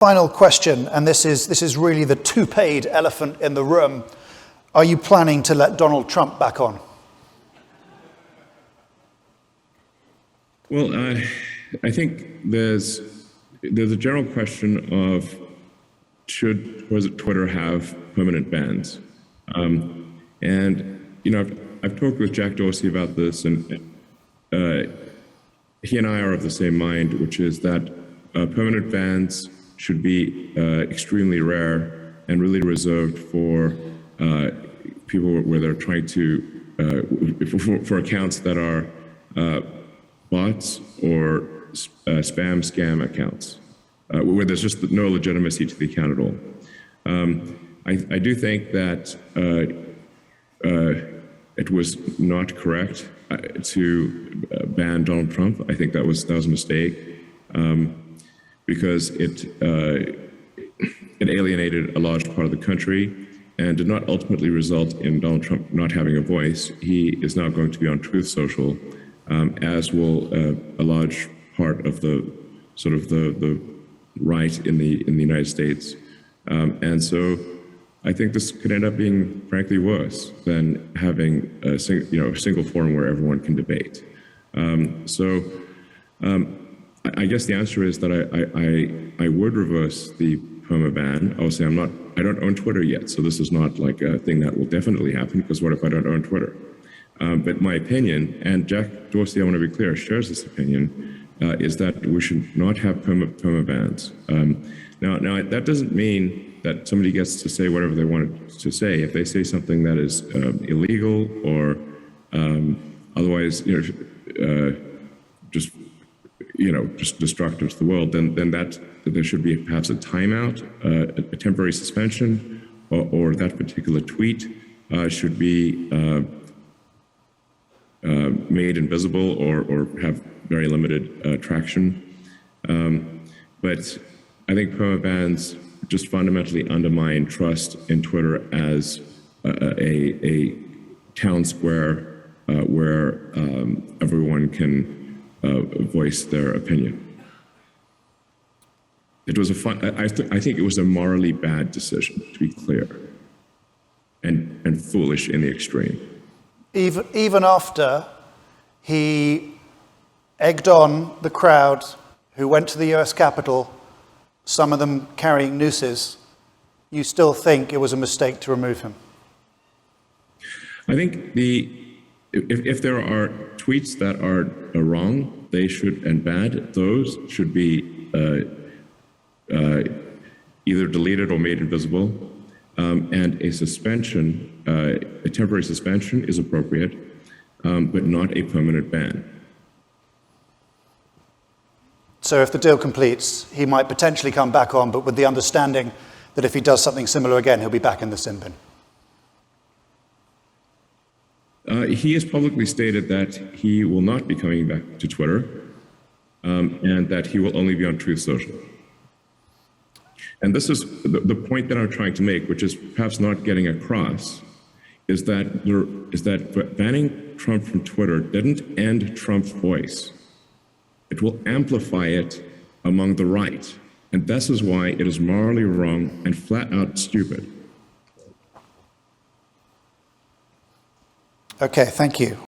Final question, and this is really the two-paid elephant in the room. Are you planning to let Donald Trump back on? Well, I think there's a general question of should Twitter have permanent bans? And I've talked with Jack Dorsey about this, and he and I are of the same mind, which is that permanent bans should be extremely rare and really reserved for people where they're trying to for accounts that are bots or spam scam accounts, where there's just no legitimacy to the account at all. I do think that it was not correct to ban Donald Trump. I think that was a mistake because it alienated a large part of the country and did not ultimately result in Donald Trump not having a voice. He is now going to be on Truth Social, as will a large part of the right in the United States, and so I think this could end up being, frankly, worse than having a single forum where everyone can debate. I guess the answer is that I would reverse the perma ban. Obviously, I don't own Twitter yet, so this is not like a thing that will definitely happen, because what if I don't own Twitter? But my opinion, and Jack Dorsey, I want to be clear, shares this opinion, is that we should not have perma bans. Now that doesn't mean that somebody gets to say whatever they want to say. If they say something that is illegal or otherwise, just destructive to the world, then that there should be perhaps a timeout, a temporary suspension, or that particular tweet should be made invisible or have very limited traction. But I think perma bans just fundamentally undermine trust in Twitter as a town square where everyone can voice their opinion. It was I think it was a morally bad decision, to be clear, and foolish in the extreme. Even after he egged on the crowd who went to the US Capitol, some of them carrying nooses, you still think it was a mistake to remove him? I think if there are tweets that are wrong, they should, and bad, those should be either deleted or made invisible. And a suspension, a temporary suspension is appropriate, but not a permanent ban. So if the deal completes, he might potentially come back on, but with the understanding that if he does something similar again, he'll be back in the sin bin. He has publicly stated that he will not be coming back to Twitter, and that he will only be on Truth Social. And this is the point that I'm trying to make, which is perhaps not getting across, is that banning Trump from Twitter didn't end Trump's voice. It will amplify it among the right. And this is why it is morally wrong and flat out stupid. Okay, thank you.